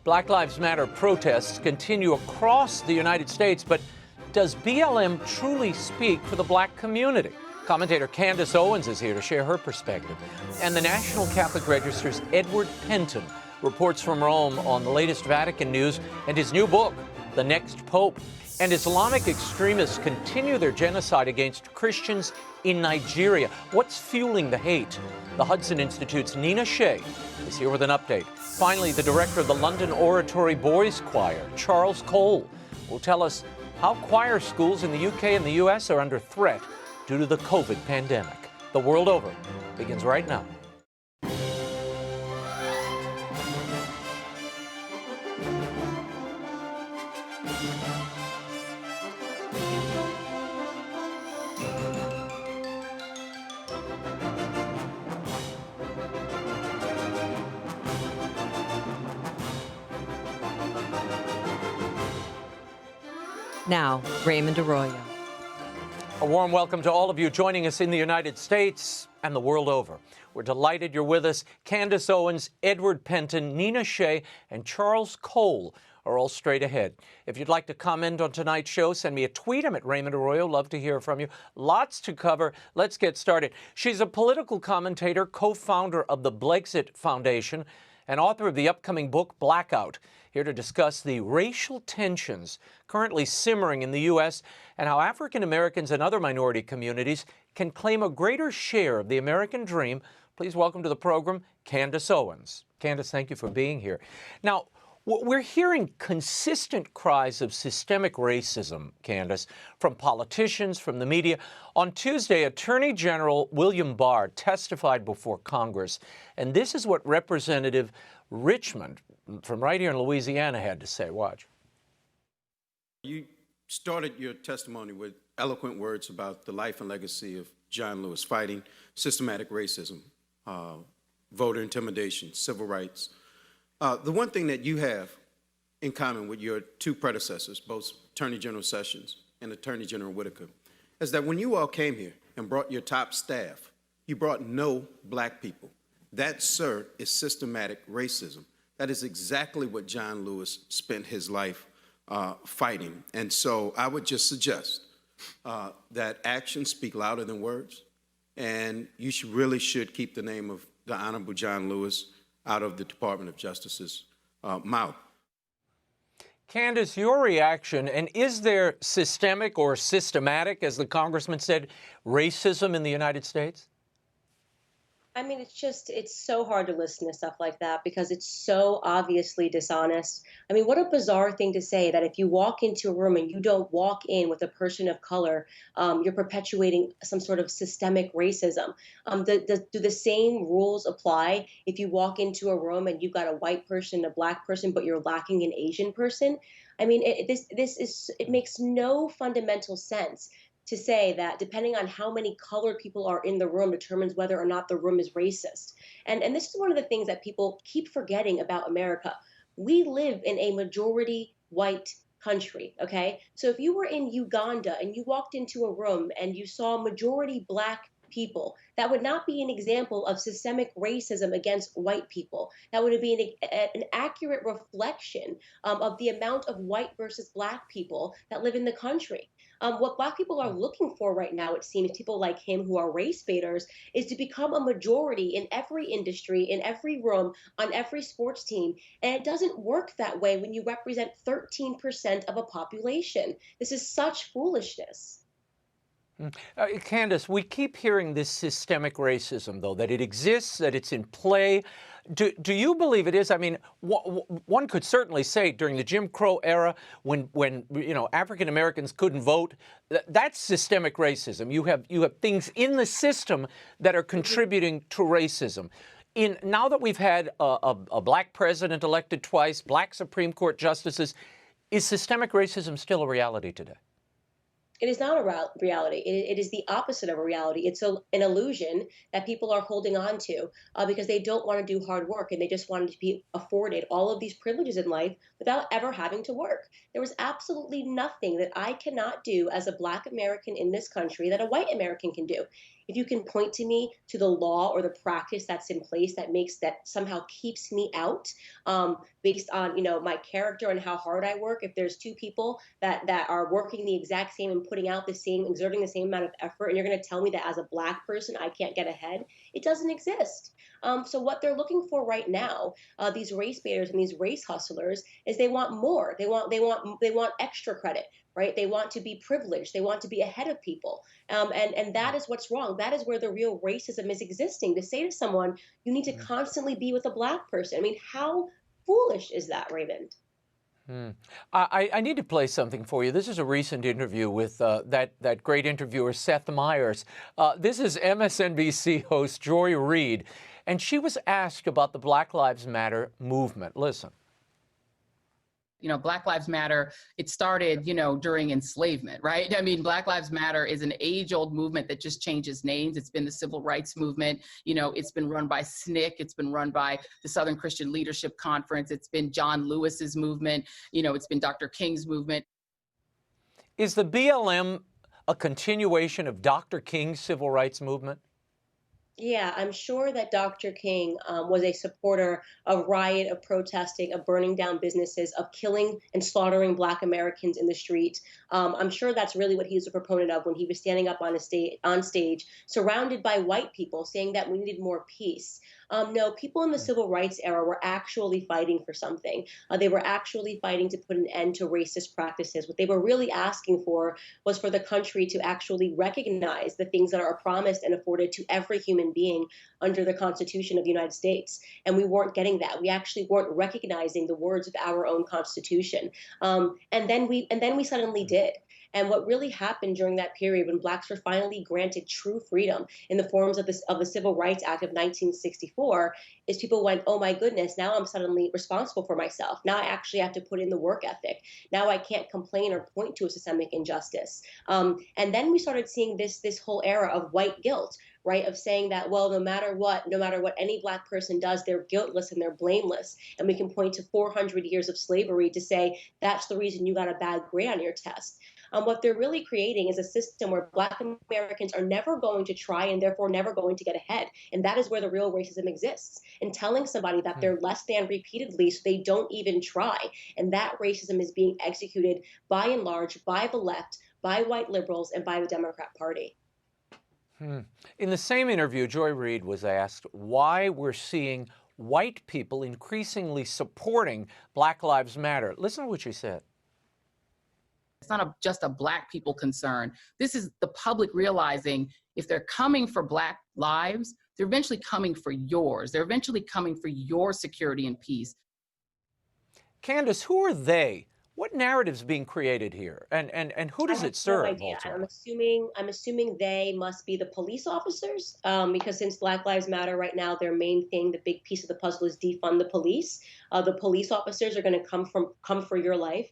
Black Lives Matter protests continue across the United States, but does BLM truly speak for the black community? Commentator Candace Owens is here to share her perspective. And the National Catholic Register's Edward PENTIN reports from Rome on the latest Vatican news and his new book, The Next Pope. And Islamic extremists continue their genocide against Christians in Nigeria. What's fueling the hate? The Hudson Institute's Nina Shea is here with an update. Finally, the director of the London Oratory Boys Choir, Charles Cole, will tell us how choir schools in the UK and the US are under threat due to the COVID pandemic. The World Over begins right now. Now, Raymond Arroyo. A warm welcome to all of you joining us in the United States and the world over. We're delighted you're with us. Candace Owens, Edward PENTIN, Nina Shea, and Charles Cole are all straight ahead. If you'd like to comment on tonight's show, send me a tweet. I'm at Raymond Arroyo. Love to hear from you. Lots to cover. Let's get started. She's a political commentator, co-founder of the Blexit Foundation, and author of the upcoming book, Blackout. Here to discuss the racial tensions currently simmering in the U.S. and how African Americans and other minority communities can claim a greater share of the American dream. Please welcome to the program, Candace Owens. Candace, thank you for being here. Now, we're hearing consistent cries of systemic racism, Candace, from politicians, from the media. On Tuesday, Attorney General William Barr testified before Congress, and this is what Representative Richmond from right here in Louisiana had to say. Watch. You started your testimony with eloquent words about the life and legacy of John Lewis, fighting systematic racism, voter intimidation, civil rights. The one thing that you have in common with your two predecessors, both Attorney General Sessions and Attorney General Whitaker, is that when you all came here and brought your top staff, you brought no black people. That, sir, is systematic racism. That is exactly what John Lewis spent his life fighting. And so I would just suggest that actions speak louder than words, and you really should keep the name of the Honorable John Lewis out of the Department of Justice's mouth. Candace, your reaction, and is there systemic or systematic, as the congressman said, racism in the United States? I mean, it's so hard to listen to stuff like that because it's so obviously dishonest. I mean, what a bizarre thing to say that if you walk into a room and you don't walk in with a person of color, you're perpetuating some sort of systemic racism. Do the same rules apply if you walk into a room and you've got a white person, a black person, but you're lacking an Asian person? I mean, it makes no fundamental sense to say that depending on how many colored people are in the room determines whether or not the room is racist. And this is one of the things that people keep forgetting about America. We live in a majority white country, okay? So if you were in Uganda and you walked into a room and you saw majority black people, that would not be an example of systemic racism against white people. That would be an accurate reflection of the amount of white versus black people that live in the country. What black people are looking for right now, it seems, people like him who are race baiters, is to become a majority in every industry, in every room, on every sports team. And it doesn't work that way when you represent 13% of a population. This is such foolishness. Candace, we keep hearing this systemic racism, though, that it exists, that it's in play. Do you believe it is? I mean, one could certainly say during the Jim Crow era, when African Americans couldn't vote, that's systemic racism. You have things in the system that are contributing to racism. Now that we've had a black president elected twice, black Supreme Court justices, is systemic racism still a reality today? It is not a reality. It is the opposite of a reality. It's an illusion that people are holding on to because they don't want to do hard work and they just want to be afforded all of these privileges in life without ever having to work. There is absolutely nothing that I cannot do as a black American in this country that a white American can do. if you can point to me to the law or the practice that's in place that somehow keeps me out, based on my character and how hard I work. If there's two people that are working the exact same and putting out the same, exerting the same amount of effort, and you're going to tell me that as a Black person I can't get ahead, it doesn't exist. So what they're looking for right now, these race baiters and these race hustlers, is they want more. They want extra credit, right? They want to be privileged. They want to be ahead of people, and that is what's wrong. That is where the real racism is existing. To say to someone, you need to constantly be with a Black person. I mean, how foolish is that, Raymond? I need to play something for you. This is a recent interview with that great interviewer, Seth Meyers. This is MSNBC host Joy Reid, and she was asked about the Black Lives Matter movement. Listen. Black Lives Matter, it started, during enslavement, right? I mean, Black Lives Matter is an age-old movement that just changes names. It's been the civil rights movement. It's been run by SNCC. It's been run by the Southern Christian Leadership Conference. It's been John Lewis's movement. It's been Dr. King's movement. Is the BLM a continuation of Dr. King's civil rights movement? Yeah, I'm sure that Dr. King was a supporter of riot, of protesting, of burning down businesses, of killing and slaughtering Black Americans in the street. I'm sure that's really what he was a proponent of when he was standing up on stage, surrounded by white people, saying that we needed more peace. No, people in the civil rights era were actually fighting for something. They were actually fighting to put an end to racist practices. What they were really asking for was for the country to actually recognize the things that are promised and afforded to every human being under the Constitution of the United States. And we weren't getting that. We actually weren't recognizing the words of our own Constitution. And then we suddenly did. And what really happened during that period when Blacks were finally granted true freedom in the forms of the Civil Rights Act of 1964 is people went, oh my goodness, now I'm suddenly responsible for myself. Now I actually have to put in the work ethic. Now I can't complain or point to a systemic injustice. And then we started seeing this whole era of white guilt, right? Of saying that, well, no matter what any Black person does, they're guiltless and they're blameless. And we can point to 400 years of slavery to say that's the reason you got a bad grade on your test. What they're really creating is a system where Black Americans are never going to try and therefore never going to get ahead. And that is where the real racism exists, in telling somebody that they're less than repeatedly so they don't even try. And that racism is being executed by and large by the left, by white liberals, and by the Democrat Party. In the same interview, Joy Reid was asked why we're seeing white people increasingly supporting Black Lives Matter. Listen to what she said. It's not just a Black people concern. This is the public realizing if they're coming for Black lives, they're eventually coming for yours. They're eventually coming for your security and peace. Candace, who are they? What narrative's being created here, and who does it serve? No idea. I'm assuming they must be the police officers, because since Black Lives Matter right now, their main thing, the big piece of the puzzle is defund the police. The police officers are going to come for your life,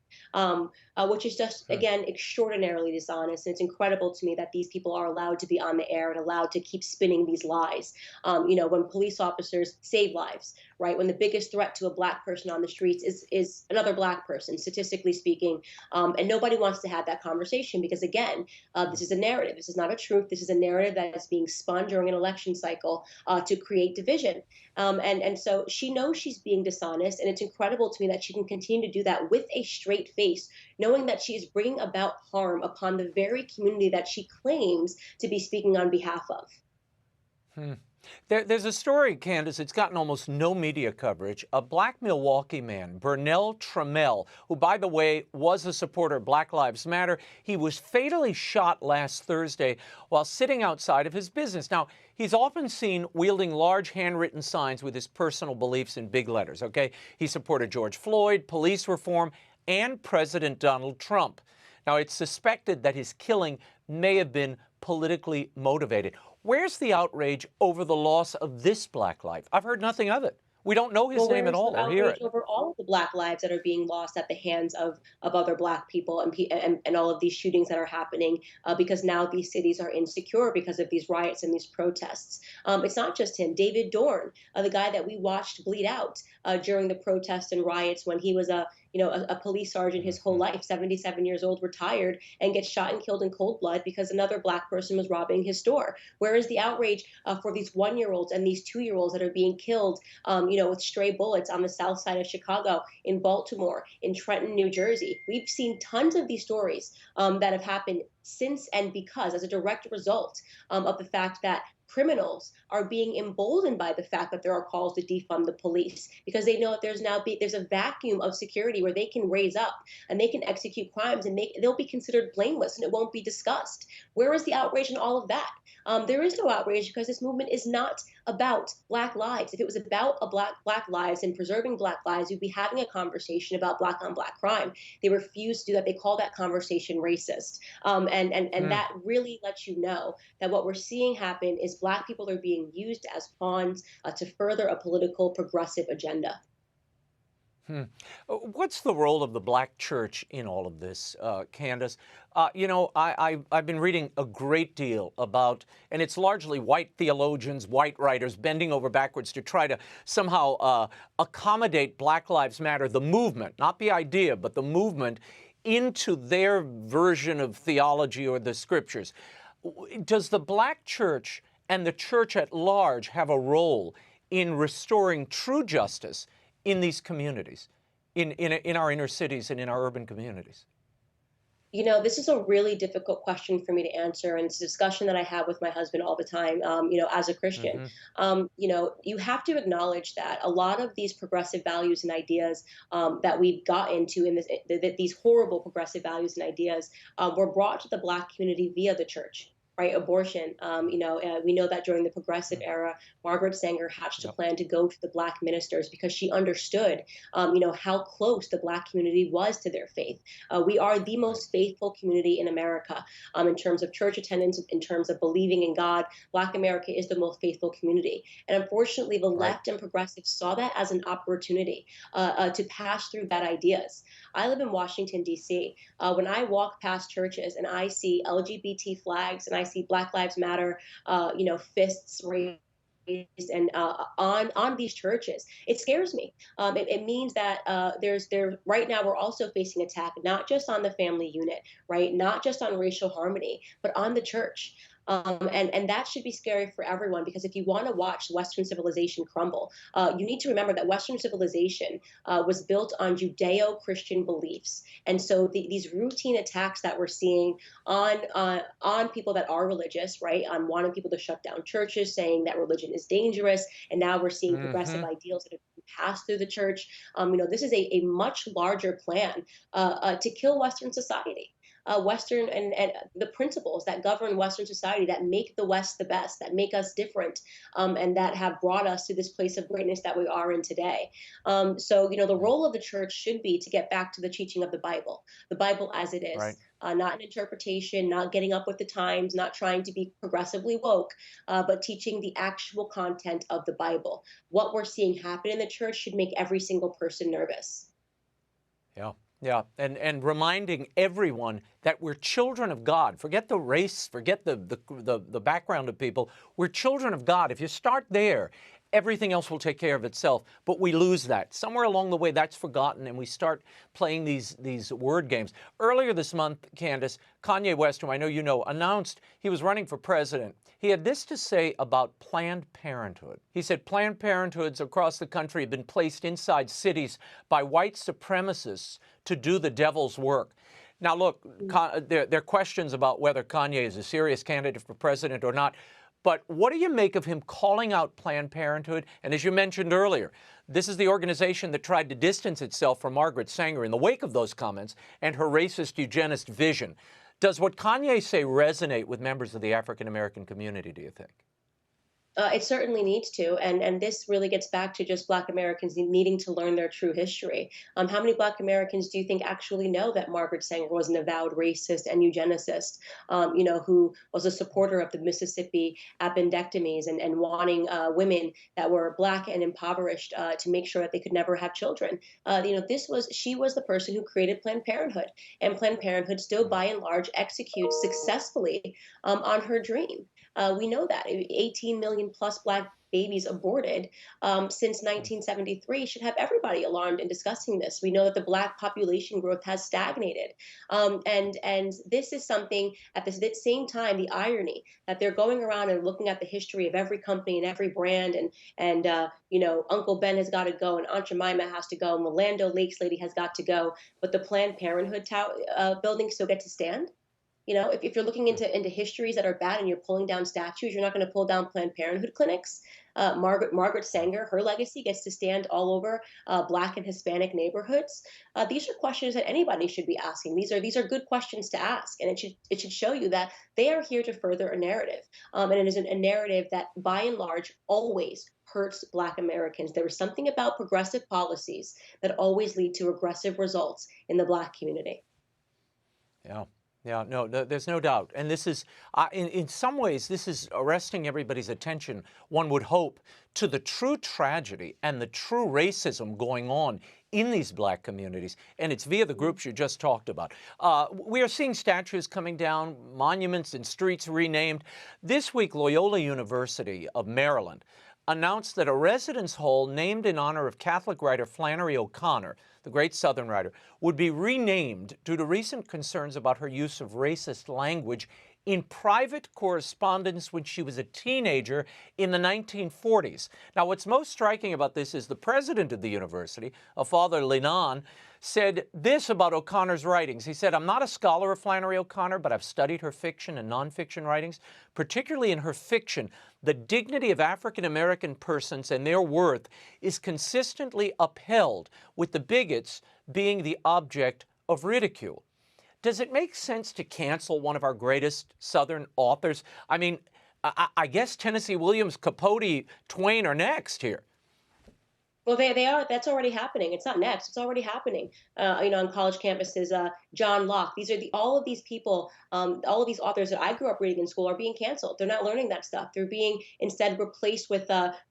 which is just again extraordinarily dishonest. And it's incredible to me that these people are allowed to be on the air and allowed to keep spinning these lies. When police officers save lives, right? When the biggest threat to a Black person on the streets is another Black person, statistically speaking, and nobody wants to have that conversation because, again, this is a narrative. This is not a truth. This is a narrative that is being spun during an election cycle to create division. And so she knows she's being dishonest, and it's incredible to me that she can continue to do that with a straight face, knowing that she is bringing about harm upon the very community that she claims to be speaking on behalf of. There's a story, Candace, it's gotten almost no media coverage. A Black Milwaukee man, Burnell Trammell, who, by the way, was a supporter of Black Lives Matter, he was fatally shot last Thursday while sitting outside of his business. Now, he's often seen wielding large handwritten signs with his personal beliefs in big letters, okay? He supported George Floyd, police reform, and President Donald Trump. Now, it's suspected that his killing may have been politically motivated. Where's the outrage over the loss of this Black life? I've heard nothing of it. We don't know his Well, name where at is the all or hear outrage it. over all of the Black lives that are being lost at the hands of other Black people and all of these shootings that are happening because now these cities are insecure because of these riots and these protests? It's not just him. David Dorn, the guy that we watched bleed out during the protests and riots when he was a police sergeant his whole life, 77 years old, retired, and gets shot and killed in cold blood because another Black person was robbing his store. Where is the outrage for these 1-year-olds and these 2-year-olds that are being killed, with stray bullets on the south side of Chicago, in Baltimore, in Trenton, New Jersey? We've seen tons of these stories that have happened since and because, as a direct result of the fact that criminals are being emboldened by the fact that there are calls to defund the police because they know that there's a vacuum of security where they can raise up and they can execute crimes and they'll be considered blameless and it won't be discussed. Where is the outrage in all of that? There is no outrage because this movement is not about Black lives. If it was about black lives and preserving Black lives, we'd be having a conversation about Black on Black crime. They refuse to do that. They call that conversation racist, and that really lets you know that what we're seeing happen is Black people are being used as pawns to further a political progressive agenda. What's the role of the Black church in all of this, Candace? I've been reading a great deal about, and it's largely white theologians, white writers bending over backwards to try to somehow accommodate Black Lives Matter, the movement, not the idea, but the movement, into their version of theology or the scriptures. Does the Black church and the church at large have a role in restoring true justice in these communities, in our inner cities and in our urban communities? This is a really difficult question for me to answer, and it's a discussion that I have with my husband all the time. As a Christian, you have to acknowledge that a lot of these progressive values and ideas that we've got into these horrible progressive values and ideas were brought to the Black community via the church. Right, abortion. We know that during the progressive era, Margaret Sanger hatched a plan to go to the Black ministers because she understood, how close the Black community was to their faith. We are the most faithful community in America in terms of church attendance, in terms of believing in God. Black America is the most faithful community, and unfortunately, the left and progressives saw that as an opportunity to pass through bad ideas. I live in Washington, D.C. When I walk past churches and I see LGBT flags and I see Black Lives Matter, fists raised and on these churches, it scares me. It means that right now we're also facing attack not just on the family unit, right, not just on racial harmony, but on the church. And that should be scary for everyone because if you want to watch Western civilization crumble, you need to remember that Western civilization was built on Judeo-Christian beliefs. And so these routine attacks that we're seeing on people that are religious, right, on wanting people to shut down churches, saying that religion is dangerous, and now we're seeing progressive ideals that have been passed through the church. This is a much larger plan to kill Western society. Western and the principles that govern Western society that make the West the best, that make us different, and that have brought us to this place of greatness that we are in today. The role of the church should be to get back to the teaching of the Bible as it is. Right. Not an interpretation, not getting up with the times, not trying to be progressively woke, but teaching the actual content of the Bible. What we're seeing happen in the church should make every single person nervous. Yeah. Yeah, and reminding everyone that we're children of God. Forget the race, forget the background of people. We're children of God. If you start there, everything else will take care of itself. But we lose that. Somewhere along the way, that's forgotten, and we start playing these word games. Earlier this month, Candace, Kanye West, who I know you know, announced he was running for president. He had this to say about Planned Parenthood. He said Planned Parenthoods across the country have been placed inside cities by white supremacists to do the devil's work. Now, look, there are questions about whether Kanye is a serious candidate for president or not. But what do you make of him calling out Planned Parenthood? And as you mentioned earlier, this is the organization that tried to distance itself from Margaret Sanger in the wake of those comments and her racist eugenist vision. Does what Kanye say resonate with members of the African American community, do you think? It certainly needs to, and this really gets back to just Black Americans needing to learn their true history. How many Black Americans do you think actually know that Margaret Sanger was an avowed racist and eugenicist, who was a supporter of the Mississippi appendectomies and wanting women that were Black and impoverished to make sure that they could never have children? She was the person who created Planned Parenthood, and Planned Parenthood still, by and large, executes successfully on her dream. We know that 18 million plus Black babies aborted since 1973 should have everybody alarmed in discussing this. We know that the Black population growth has stagnated, and this is something at the same time. The irony that they're going around and looking at the history of every company and every brand, and Uncle Ben has got to go, and Aunt Jemima has to go, and the Land O'Lakes lady has got to go, but the Planned Parenthood building still get to stand. If you're looking into histories that are bad and you're pulling down statues, you're not going to pull down Planned Parenthood clinics. Margaret Sanger, her legacy gets to stand all over Black and Hispanic neighborhoods. These are questions that anybody should be asking. These are good questions to ask, and it should show you that they are here to further a narrative, and it is a narrative that, by and large, always hurts Black Americans. There is something about progressive policies that always lead to regressive results in the Black community. Yeah. Yeah, no, there's no doubt. And this is, in some ways, this is arresting everybody's attention, one would hope, to the true tragedy and the true racism going on in these Black communities. And it's via the groups you just talked about. We are seeing statues coming down, monuments and streets renamed. This week, Loyola University of Maryland announced that a residence hall named in honor of Catholic writer Flannery O'Connor, the great Southern writer, would be renamed due to recent concerns about her use of racist language in private correspondence when she was a teenager in the 1940s. Now, what's most striking about this is the president of the university, Father Linan, said this about O'Connor's writings. He said, "I'm not a scholar of Flannery O'Connor, but I've studied her fiction and nonfiction writings. Particularly in her fiction, the dignity of African-American persons and their worth is consistently upheld, with the bigots being the object of ridicule." Does it make sense to cancel one of our greatest Southern authors? I mean, I guess Tennessee Williams, Capote, Twain are next here. Well, they are. That's already happening. It's not next. It's already happening. On college campuses. John Locke. These are all of these people. All of these authors that I grew up reading in school are being canceled. They're not learning that stuff. They're being instead replaced with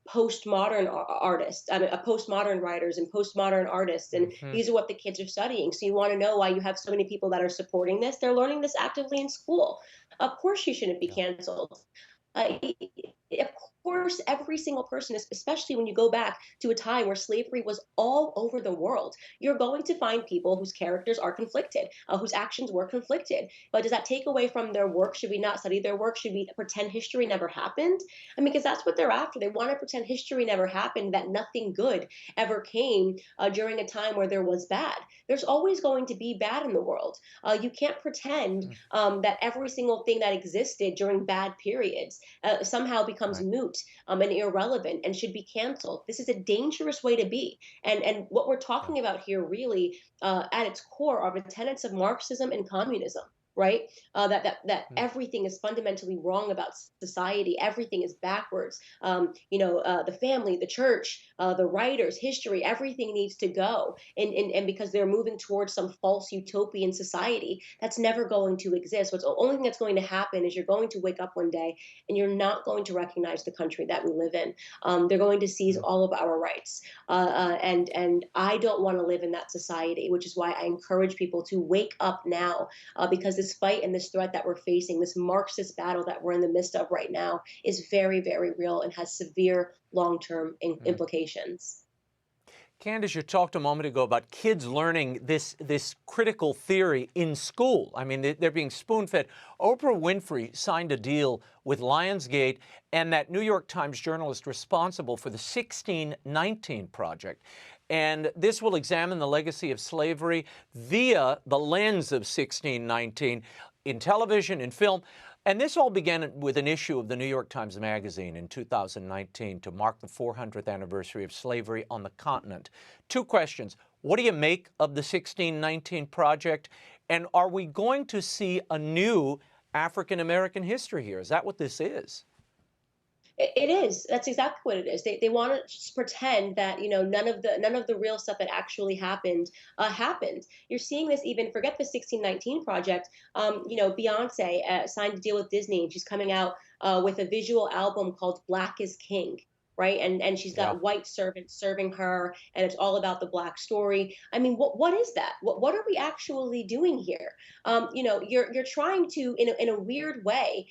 postmodern artists. Postmodern writers and postmodern artists. And these are what the kids are studying. So you want to know why you have so many people that are supporting this? They're learning this actively in school. Of course, you shouldn't be canceled. Of course, every single person, especially when you go back to a time where slavery was all over the world, you're going to find people whose characters are conflicted, whose actions were conflicted. But does that take away from their work? Should we not study their work? Should we pretend history never happened? I mean, because that's what they're after. They want to pretend history never happened, that nothing good ever came during a time where there was bad. There's always going to be bad in the world. You can't pretend that every single thing that existed during bad periods somehow becomes moot and irrelevant and should be canceled. This is a dangerous way to be. And what we're talking about here really at its core are the tenets of Marxism and communism. Right? That everything is fundamentally wrong about society. Everything is backwards. The family, the church, the writers, history, everything needs to go. And because they're moving towards some false utopian society that's never going to exist. What's the only thing that's going to happen is you're going to wake up one day and you're not going to recognize the country that we live in. They're going to seize all of our rights. And I don't want to live in that society, which is why I encourage people to wake up now, because this fight and this threat that we're facing, this Marxist battle that we're in the midst of right now, is very, very real and has severe long-term implications. Candace, you talked a moment ago about kids learning this critical theory in school. I mean, they're being spoon-fed. Oprah Winfrey signed a deal with Lionsgate and that New York Times journalist responsible for the 1619 Project. And this will examine the legacy of slavery via the lens of 1619 in television, in film. And this all began with an issue of the New York Times Magazine in 2019 to mark the 400th anniversary of slavery on the continent. Two questions. What do you make of the 1619 Project? And are we going to see a new African-American history here? Is that what this is? It is. That's exactly what it is. They want to just pretend that none of the real stuff that actually happened happened. You're seeing this even. Forget the 1619 project. Beyonce signed a deal with Disney, and she's coming out with a visual album called Black is King. Right, and she's Yeah. got white servants serving her, and it's all about the Black story. I mean, what is that? What are we actually doing here? You're trying to, in a weird way,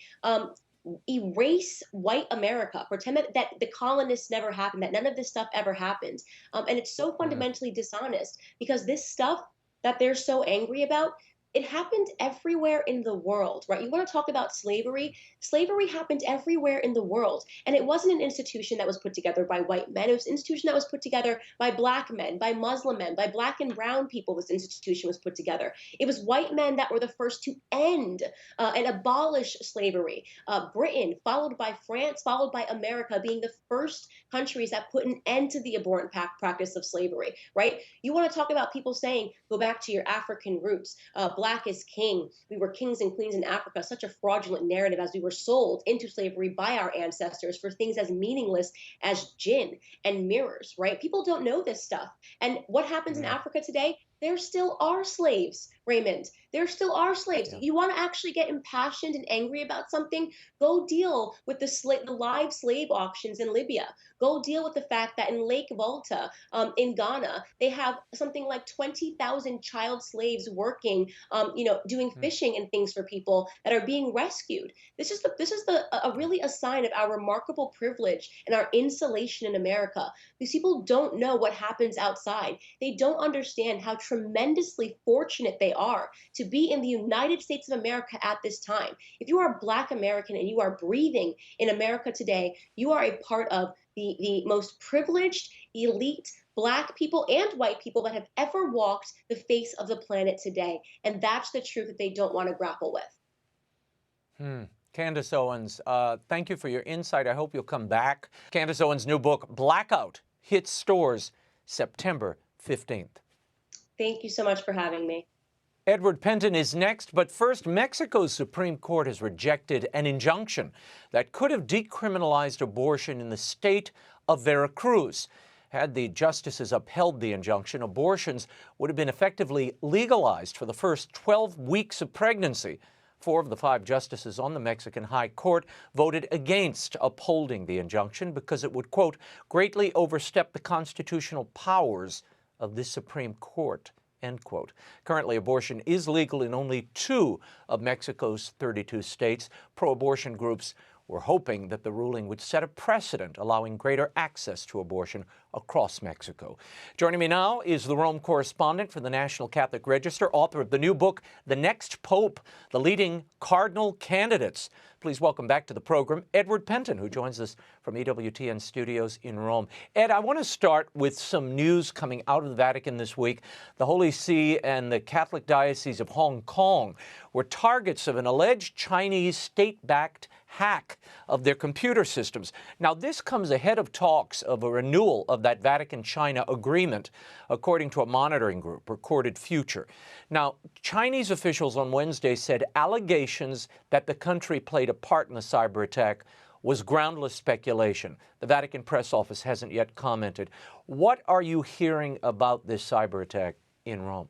erase white America, pretend that the colonists never happened, that none of this stuff ever happened. And it's so Mm. fundamentally dishonest because this stuff that they're so angry about, it happened everywhere in the world, right? You want to talk about slavery? Slavery happened everywhere in the world. And it wasn't an institution that was put together by white men. It was an institution that was put together by Black men, by Muslim men, by Black and brown people. This institution was put together. It was white men that were the first to end and abolish slavery. Britain, followed by France, followed by America, being the first countries that put an end to the abhorrent practice of slavery, right? You want to talk about people saying, go back to your African roots. Black is king. We were kings and queens in Africa. Such a fraudulent narrative as we were sold into slavery by our ancestors for things as meaningless as gin and mirrors, right? People don't know this stuff. And what happens in Africa today? There still are slaves, Raymond. There still are slaves. Yeah. You want to actually get impassioned and angry about something? Go deal with the live slave auctions in Libya. Go deal with the fact that in Lake Volta, in Ghana, they have something like 20,000 child slaves working, doing fishing and things for people that are being rescued. This is really a sign of our remarkable privilege and our insulation in America. These people don't know what happens outside. They don't understand how tremendously fortunate they are to be in the United States of America at this time. If you are a Black American and you are breathing in America today, you are a part of the most privileged, elite Black people and white people that have ever walked the face of the planet today. And that's the truth that they don't want to grapple with. Candace Owens, thank you for your insight. I hope you'll come back. Candace Owens' new book, Blackout, hits stores September 15th. Thank you so much for having me. Edward Pentin is next, but first, Mexico's Supreme Court has rejected an injunction that could have decriminalized abortion in the state of Veracruz. Had the justices upheld the injunction, abortions would have been effectively legalized for the first 12 weeks of pregnancy. 4 of the 5 justices on the Mexican High Court voted against upholding the injunction because it would, quote, greatly overstep the constitutional powers of the Supreme Court, end quote. Currently, abortion is legal in only 2 of Mexico's 32 states. Pro-abortion groups were hoping that the ruling would set a precedent, allowing greater access to abortion across Mexico. Joining me now is the Rome correspondent for the National Catholic Register, author of the new book, The Next Pope, The Leading Cardinal Candidates. Please welcome back to the program, Edward Pentin, who joins us from EWTN studios in Rome. Ed, I want to start with some news coming out of the Vatican this week. The Holy See and the Catholic Diocese of Hong Kong were targets of an alleged Chinese state-backed hack of their computer systems. Now, this comes ahead of talks of a renewal of that Vatican-China agreement, according to a monitoring group, Recorded Future. Now, Chinese officials on Wednesday said allegations that the country played a part in the cyber attack was groundless speculation. The Vatican press office hasn't yet commented. What are you hearing about this cyber attack in Rome?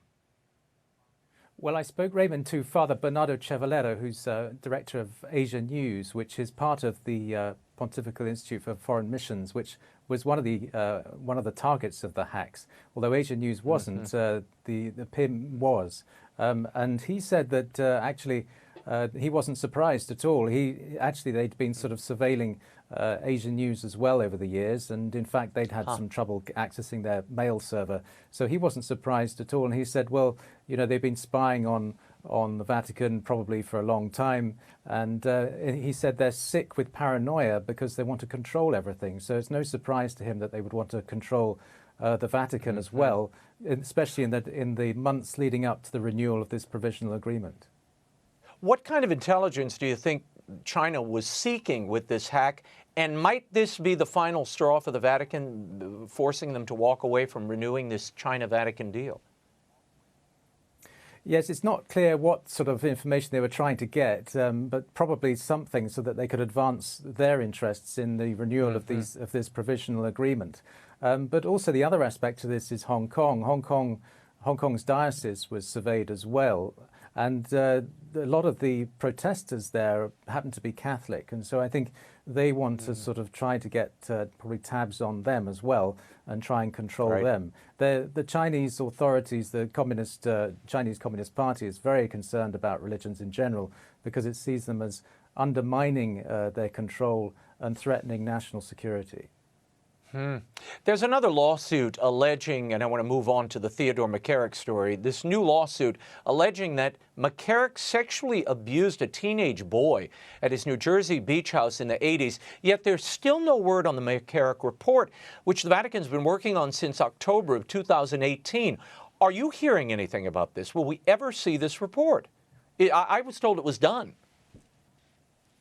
Well, I spoke, Raymond, to Father Bernardo Cevallero, who's director of Asia News, which is part of the Pontifical Institute for Foreign Missions, which was one of the targets of the hacks. Although Asia News wasn't, the PIM was, and he said that actually he wasn't surprised at all. They'd been sort of surveilling Asian News as well over the years, and in fact they'd had some trouble accessing their mail server. So he wasn't surprised at all, and he said, well, they've been spying on the Vatican probably for a long time, and he said they're sick with paranoia because they want to control everything. So it's no surprise to him that they would want to control the Vatican as well, especially in the months leading up to the renewal of this provisional agreement. What kind of intelligence do you think China was seeking with this hack? And might this be the final straw for the Vatican, forcing them to walk away from renewing this China-Vatican deal? Yes, it's not clear what sort of information they were trying to get, but probably something so that they could advance their interests in the renewal of this provisional agreement. But also the other aspect to this is Hong Kong. Hong Kong's diocese was surveyed as well, and a lot of the protesters there happen to be Catholic, and so I think they want to sort of try to get probably tabs on them as well and try and control them. The Chinese authorities, the Chinese Communist Party, is very concerned about religions in general because it sees them as undermining their control and threatening national security. There's another lawsuit alleging, and I want to move on to the Theodore McCarrick story, this new lawsuit alleging that McCarrick sexually abused a teenage boy at his New Jersey beach house in the 80s, yet there's still no word on the McCarrick report, which the Vatican's been working on since October of 2018. Are you hearing anything about this? Will we ever see this report? I was told it was done.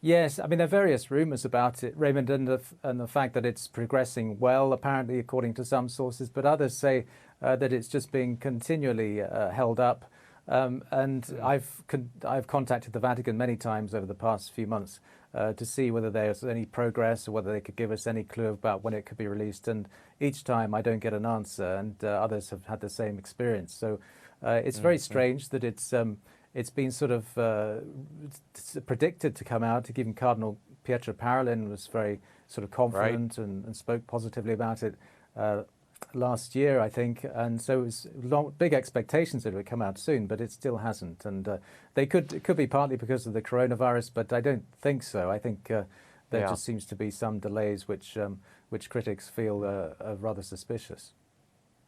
Yes, I mean, there are various rumours about it, Raymond, and the fact that it's progressing well, apparently, according to some sources, but others say that it's just being continually held up. And I've contacted the Vatican many times over the past few months to see whether there's any progress or whether they could give us any clue about when it could be released. And each time I don't get an answer, and others have had the same experience. So it's very strange that it's been sort of predicted to come out. Even Cardinal Pietro Parolin was very sort of confident and spoke positively about it last year, I think. And so it was big expectations that it would come out soon, but it still hasn't. And it could be partly because of the coronavirus, but I don't think so. I think there just seems to be some delays which critics feel are rather suspicious.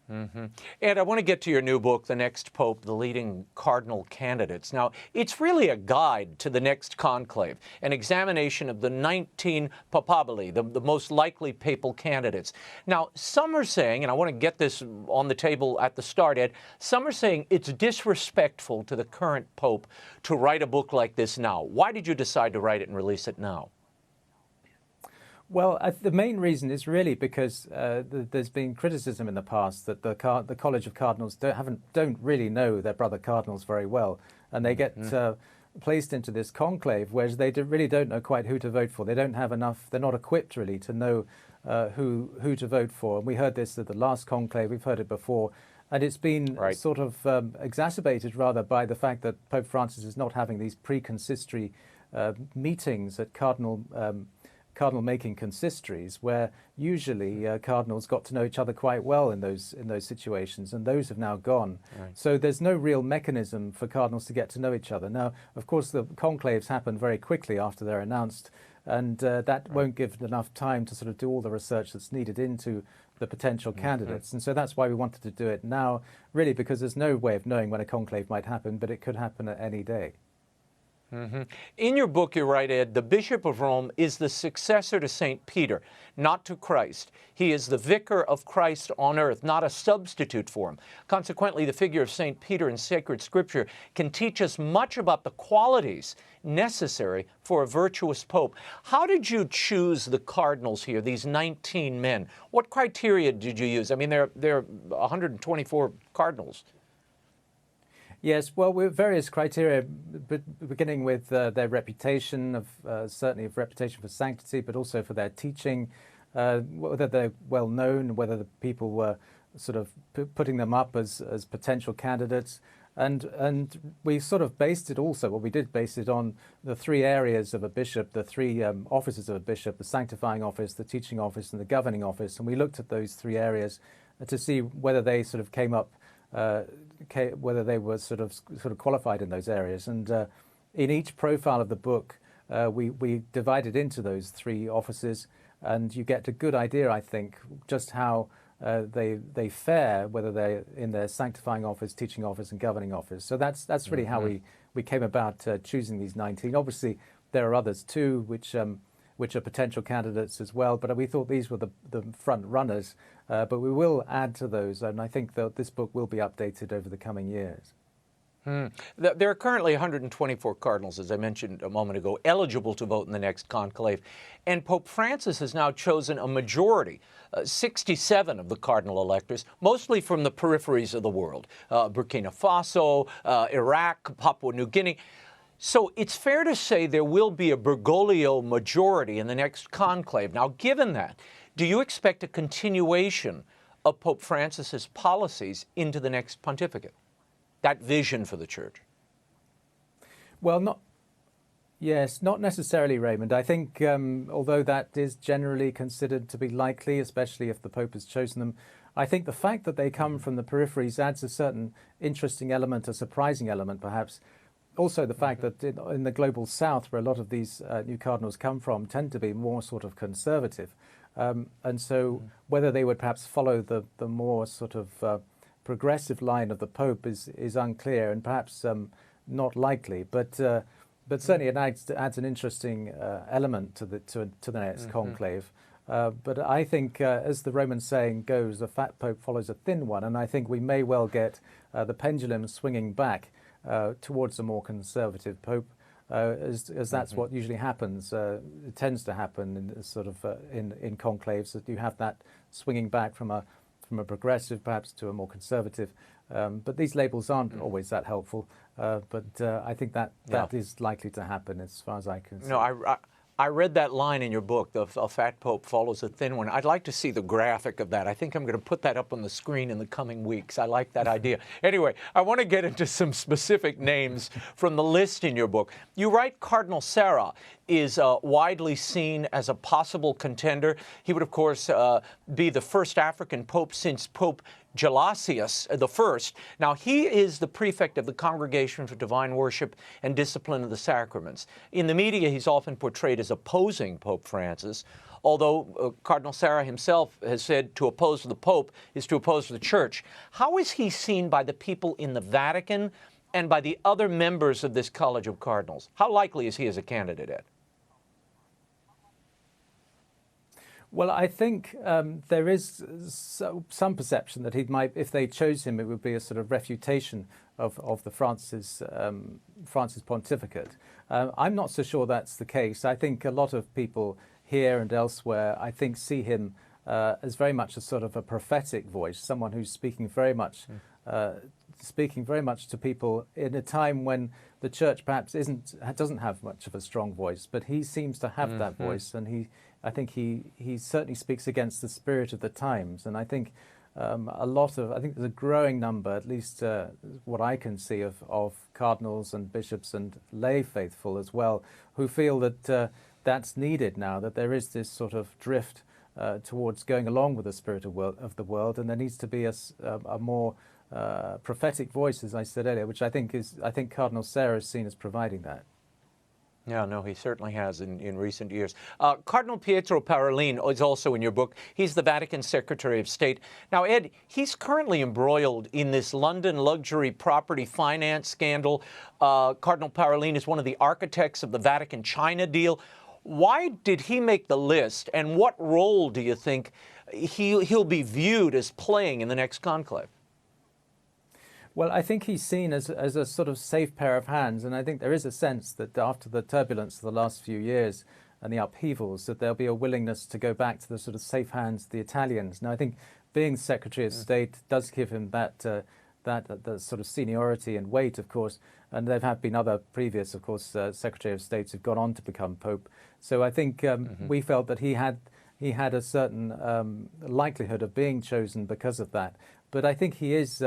And I want to get to your new book, The Next Pope, The Leading Cardinal Candidates. Now, it's really a guide to the next conclave, an examination of the 19 papabili, the most likely papal candidates. Now, some are saying, and I want to get this on the table at the start, Ed, some are saying it's disrespectful to the current pope to write a book like this now. Why did you decide to write it and release it now? Well, the main reason is really because there's been criticism in the past that the College of Cardinals don't really know their brother cardinals very well, and they get placed into this conclave, whereas they really don't know quite who to vote for. They don't have enough. They're not equipped really to know who to vote for. And we heard this at the last conclave. We've heard it before. And it's been sort of exacerbated rather by the fact that Pope Francis is not having these pre-consistory meetings at cardinal-making consistories, where usually cardinals got to know each other quite well in those situations, and those have now gone. So there's no real mechanism for cardinals to get to know each other. Now, of course, the conclaves happen very quickly after they're announced, and that won't give enough time to sort of do all the research that's needed into the potential candidates. And so that's why we wanted to do it now, really, because there's no way of knowing when a conclave might happen, but it could happen at any day. In your book, you write, Ed, the Bishop of Rome is the successor to St. Peter, not to Christ. He is the vicar of Christ on earth, not a substitute for him. Consequently, the figure of St. Peter in sacred scripture can teach us much about the qualities necessary for a virtuous pope. How did you choose the cardinals here, these 19 men? What criteria did you use? I mean, there are 124 cardinals. Yes, well, with various criteria, beginning with their reputation, certainly of reputation for sanctity, but also for their teaching, whether they're well known, whether the people were sort of putting them up as potential candidates. And we sort of based it also, well, we did base it on the three areas of a bishop, the three offices of a bishop, the sanctifying office, the teaching office, and the governing office. And we looked at those three areas to see whether they sort of came up, whether they were sort of qualified in those areas. And in each profile of the book, we divided into those three offices, and you get a good idea, I think, just how they fare, whether they're in their sanctifying office, teaching office, and governing office. So that's really how we came about choosing these 19. Obviously, there are others too, which are potential candidates as well. But we thought these were the front runners. But we will add to those, and I think that this book will be updated over the coming years. There are currently 124 cardinals, as I mentioned a moment ago, eligible to vote in the next conclave. And Pope Francis has now chosen a majority, 67 of the cardinal electors, mostly from the peripheries of the world, Burkina Faso, Iraq, Papua New Guinea. So it's fair to say there will be a Bergoglio majority in the next conclave. Now, given that, do you expect a continuation of Pope Francis's policies into the next pontificate? That vision for the Church? Well, not necessarily, Raymond. I think although that is generally considered to be likely, especially if the Pope has chosen them, I think the fact that they come from the peripheries adds a certain interesting element, a surprising element perhaps. Also, the fact that in the global south, where a lot of these new cardinals come from, tend to be more sort of conservative. And so whether they would perhaps follow the more sort of progressive line of the Pope is unclear and perhaps not likely. But certainly it adds an interesting element to the next conclave. But I think, as the Roman saying goes, a fat Pope follows a thin one, and I think we may well get the pendulum swinging back towards a more conservative Pope, as that's what usually happens. It tends to happen in sort of in conclaves, that you have that swinging back from a progressive perhaps to a more conservative. But these labels aren't always that helpful. But I think that is likely to happen as far as I can see. No, I read that line in your book, a fat Pope follows a thin one. I'd like to see the graphic of that. I think I'm going to put that up on the screen in the coming weeks. I like that idea. Anyway, I want to get into some specific names from the list in your book. You write Cardinal Sarah is widely seen as a possible contender. He would, of course, be the first African pope since Pope Gelasius I. Now, he is the prefect of the Congregation for Divine Worship and Discipline of the Sacraments. In the media, he's often portrayed as opposing Pope Francis, although Cardinal Sarah himself has said to oppose the Pope is to oppose the Church. How is he seen by the people in the Vatican and by the other members of this College of Cardinals? How likely is he as a candidate, Ed? Well, I think there is some perception that he might, if they chose him, it would be a sort of refutation of the Francis pontificate. I'm not so sure that's the case. I think a lot of people here and elsewhere, I think, see him as very much a sort of a prophetic voice, someone who's speaking very much to people in a time when the Church perhaps doesn't have much of a strong voice, but he seems to have that voice, and I think he certainly speaks against the spirit of the times. And I think I think there's a growing number, at least what I can see, of cardinals and bishops and lay faithful as well, who feel that that's needed now, that there is this sort of drift towards going along with the spirit of the world, and there needs to be a more prophetic voice, as I said earlier, which I think Cardinal Sarah is seen as providing that. Yeah, no, he certainly has in recent years. Cardinal Pietro Parolin is also in your book. He's the Vatican Secretary of State. Now, Ed, he's currently embroiled in this London luxury property finance scandal. Cardinal Parolin is one of the architects of the Vatican-China deal. Why did he make the list, and what role do you think he'll be viewed as playing in the next conclave? Well, I think he's seen as a sort of safe pair of hands, and I think there is a sense that after the turbulence of the last few years and the upheavals, that there'll be a willingness to go back to the sort of safe hands of the Italians. Now, I think being Secretary of State does give him that sort of seniority and weight, of course, and there have been other previous, of course, Secretary of States who've gone on to become Pope. So I think we felt that he had a certain likelihood of being chosen because of that. But I think he's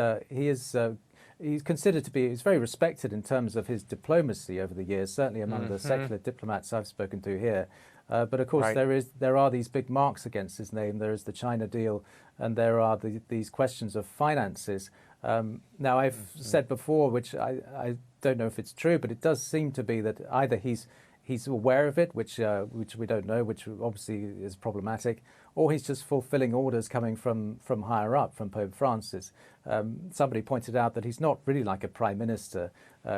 considered to be, he's very respected in terms of his diplomacy over the years, certainly among the secular diplomats I've spoken to here. But of course, there are these big marks against his name. There is the China deal, and there are these questions of finances. Now, I've said before, which I don't know if it's true, but it does seem to be that either he's aware of it, which we don't know, which obviously is problematic, or he's just fulfilling orders coming from higher up, from Pope Francis. Somebody pointed out that he's not really like a prime minister,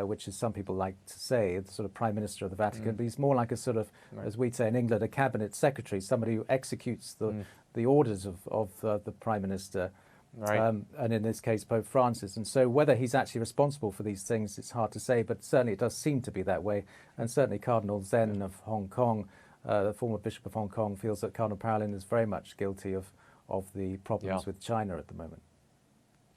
which is some people like to say, the sort of prime minister of the Vatican, but he's more like a sort of, as we'd say in England, a cabinet secretary, somebody who executes the orders of the prime minister. Right. And in this case, Pope Francis. And so whether he's actually responsible for these things, it's hard to say, but certainly it does seem to be that way. And certainly Cardinal Zen of Hong Kong, the former Bishop of Hong Kong, feels that Cardinal Parolin is very much guilty of the problems with China at the moment.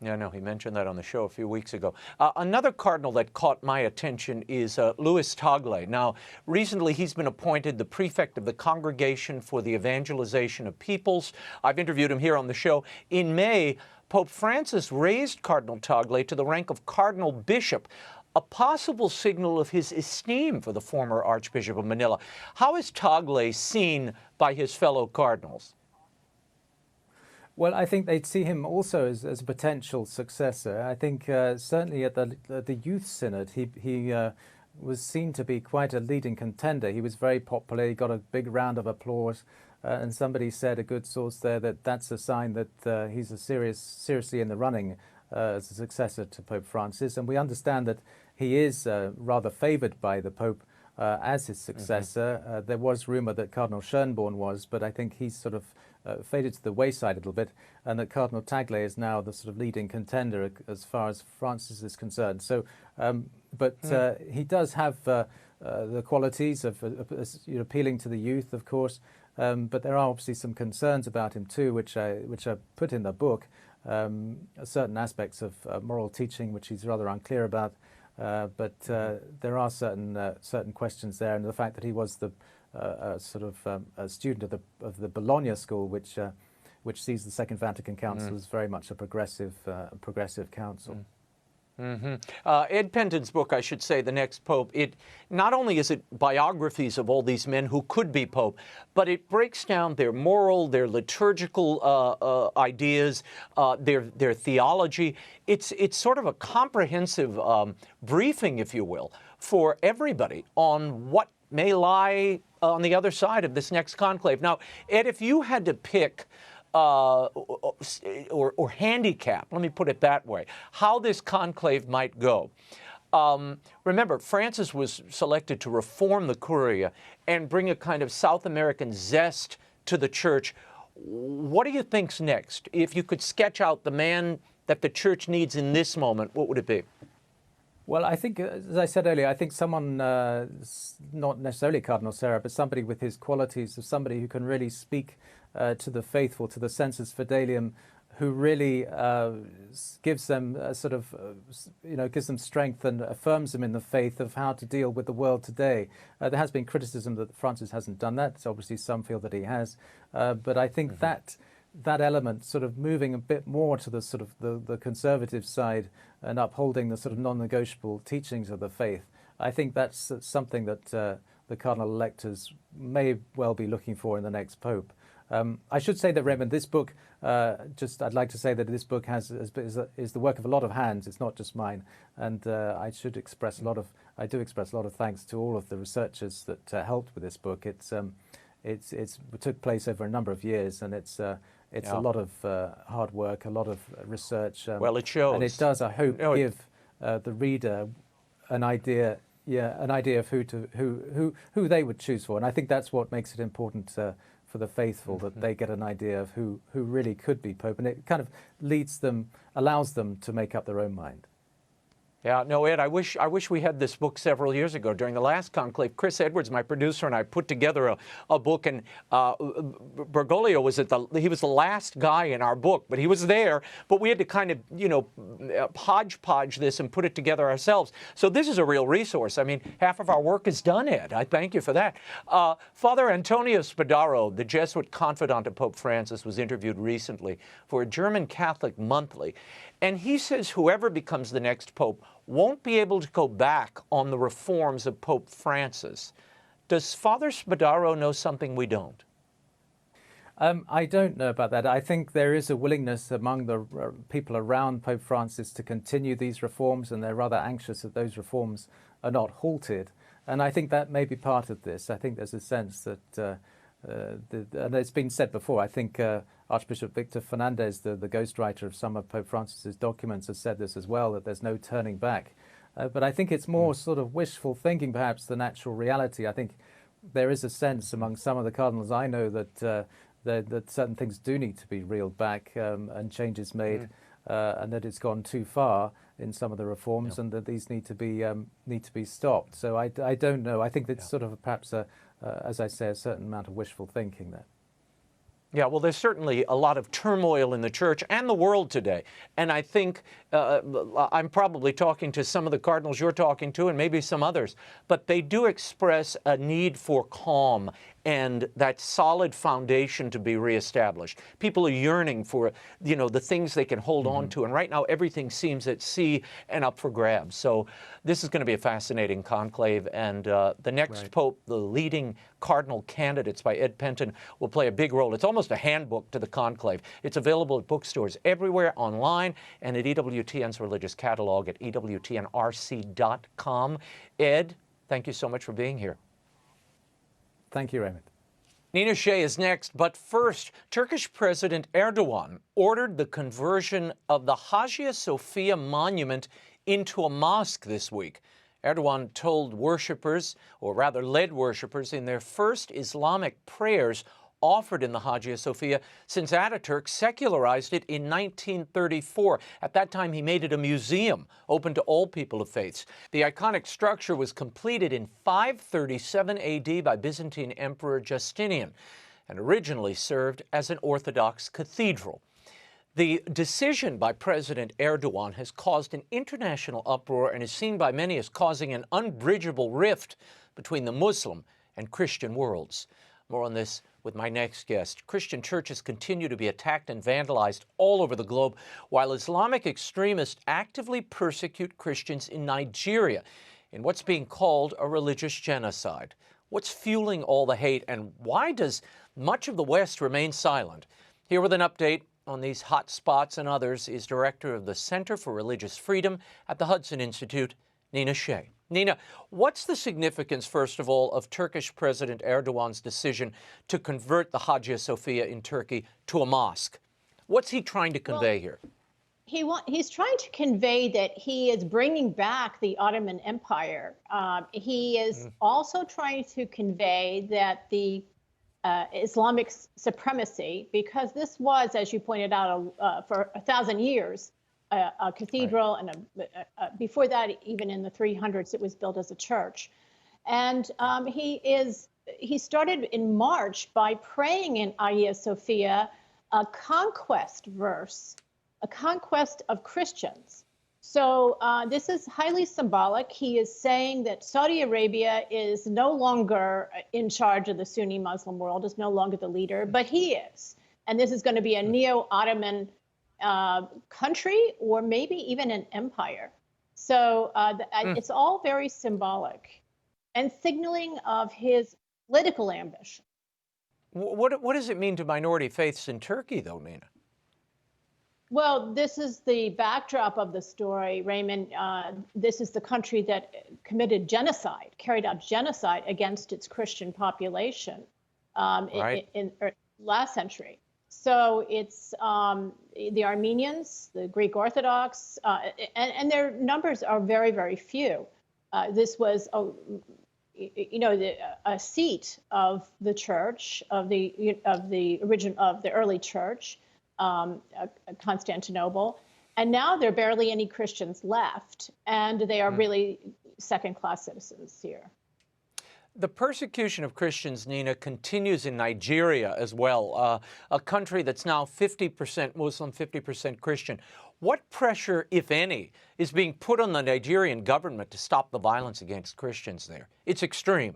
Yeah, no, he mentioned that on the show a few weeks ago. Another cardinal that caught my attention is Louis Tagle. Now, recently he's been appointed the prefect of the Congregation for the Evangelization of Peoples. I've interviewed him here on the show. In May, Pope Francis raised Cardinal Tagle to the rank of Cardinal Bishop, a possible signal of his esteem for the former Archbishop of Manila. How is Tagle seen by his fellow cardinals? Well, I think they'd see him also as a potential successor. I think certainly at the Youth Synod, he was seen to be quite a leading contender. He was very popular. He got a big round of applause. And somebody said, a good source there, that that's a sign that he's seriously in the running as a successor to Pope Francis. And we understand that he is rather favoured by the Pope as his successor. There was rumour that Cardinal Schönborn was, but I think he's sort of faded to the wayside a little bit, and that Cardinal Tagle is now the sort of leading contender as far as Francis is concerned. So, he does have the qualities of appealing to the youth, of course, but there are obviously some concerns about him too, which I put in the book. Certain aspects of moral teaching, which he's rather unclear about, but there are certain questions there, and the fact that he was the a student of the Bologna school, which sees the Second Vatican Council as very much a progressive council. Ed Pentin's book, I should say, The Next Pope, it not only is it biographies of all these men who could be Pope, but it breaks down their moral, their liturgical ideas, their theology. It's sort of a comprehensive briefing, if you will, for everybody on what may lie on the other side of this next conclave. Now, Ed, if you had to pick or handicap, let me put it that way, how this conclave might go. Remember, Francis was selected to reform the Curia and bring a kind of South American zest to the Church. What do you think's next? If you could sketch out the man that the Church needs in this moment, what would it be? Well, I think, as I said earlier, I think someone, not necessarily Cardinal Sarah, but somebody with his qualities of somebody who can really speak to the faithful, to the sensus fidelium, who really gives them gives them strength and affirms them in the faith of how to deal with the world today. There has been criticism that Francis hasn't done that. So obviously some feel that he has. But I think that element, sort of moving a bit more to the sort of the conservative side and upholding the sort of non-negotiable teachings of the faith, I think that's something that the cardinal electors may well be looking for in the next pope. I should say that, Raymond, this book, I'd like to say that this book is the work of a lot of hands. It's not just mine, and I do express a lot of thanks to all of the researchers that helped with this book. It took place over a number of years, and it's a lot of hard work, a lot of research. Well, it shows, and it does, I hope, give the reader an idea of who they would choose for, and I think that's what makes it important for the faithful, that they get an idea of who really could be Pope, and it kind of allows them to make up their own mind. Yeah, no, Ed, I wish we had this book several years ago. During the last conclave, Chris Edwards, my producer, and I put together a book, and Bergoglio was he was the last guy in our book, but he was there, but we had to kind of, hodgepodge this and put it together ourselves. So this is a real resource. I mean, half of our work is done, Ed. I thank you for that. Father Antonio Spadaro, the Jesuit confidant of Pope Francis, was interviewed recently for a German Catholic monthly, and he says whoever becomes the next Pope won't be able to go back on the reforms of Pope Francis. Does Father Spadaro know something we don't? I don't know about that. I think there is a willingness among the people around Pope Francis to continue these reforms, and they're rather anxious that those reforms are not halted. And I think that may be part of this. I think there's a sense that, and it's been said before, I think Archbishop Victor Fernandez, the ghostwriter of some of Pope Francis's documents, has said this as well, that there's no turning back. But I think it's more sort of wishful thinking, perhaps, than actual reality. I think there is a sense among some of the cardinals I know that that certain things do need to be reeled back and changes made, and that it's gone too far in some of the reforms, and that these need to be stopped. So I don't know. I think that's sort of perhaps as I say, a certain amount of wishful thinking there. Yeah, well, there's certainly a lot of turmoil in the church and the world today. And I think I'm probably talking to some of the cardinals you're talking to and maybe some others, but they do express a need for calm and that solid foundation to be reestablished. People are yearning for, the things they can hold on to. And right now, everything seems at sea and up for grabs. So this is going to be a fascinating conclave. And the next Pope, the Leading Cardinal Candidates by Ed Pentin, will play a big role. It's almost a handbook to the conclave. It's available at bookstores everywhere, online, and at EWTN's religious catalog at EWTNRC.com. Ed, thank you so much for being here. Thank you, Raymond. Nina SHEA is next, but first, Turkish President Erdogan ordered the conversion of the Hagia Sophia monument into a mosque this week. Erdogan told worshippers, or rather led worshippers, in their first Islamic prayers offered in the Hagia Sophia since Ataturk secularized it in 1934. At that time, he made it a museum open to all people of faiths. The iconic structure was completed in 537 AD by Byzantine Emperor Justinian and originally served as an Orthodox cathedral. The decision by President Erdogan has caused an international uproar and is seen by many as causing an unbridgeable rift between the Muslim and Christian worlds. More on this with my next guest. Christian churches continue to be attacked and vandalized all over the globe, while Islamic extremists actively persecute Christians in Nigeria in what's being called a religious genocide. What's fueling all the hate, and why does much of the West remain silent? Here with an update on these hot spots and others is Director of the Center for Religious Freedom at the Hudson Institute, Nina SHEA. Nina, what's the significance, first of all, of Turkish President Erdogan's decision to convert the Hagia Sophia in Turkey to a mosque? What's he trying to convey here? He's trying to convey that he is bringing back the Ottoman Empire. He is also trying to convey that the Islamic supremacy, because this was, as you pointed out, for 1,000 years, a cathedral, and before that, even in the 300s, it was built as a church. And he started in March by praying in Hagia Sophia a conquest verse, a conquest of Christians. So this is highly symbolic. He is saying that Saudi Arabia is no longer in charge of the Sunni Muslim world, is no longer the leader, but he is. And this is going to be a neo-Ottoman country, or maybe even an empire. So it's all very symbolic and signaling of his political ambition. What does it mean to minority faiths in Turkey, though, Nina? Well, this is the backdrop of the story, Raymond. This is the country that committed genocide, carried out genocide against its Christian population in last century. So it's the Armenians, the Greek Orthodox, and their numbers are very, very few. This was a seat of the church, of the early church, Constantinople, and now there are barely any Christians left, and they are really second-class citizens here. The persecution of Christians, Nina, continues in Nigeria as well, a country that's now 50% Muslim, 50% Christian. What pressure, if any, is being put on the Nigerian government to stop the violence against Christians there? It's extreme.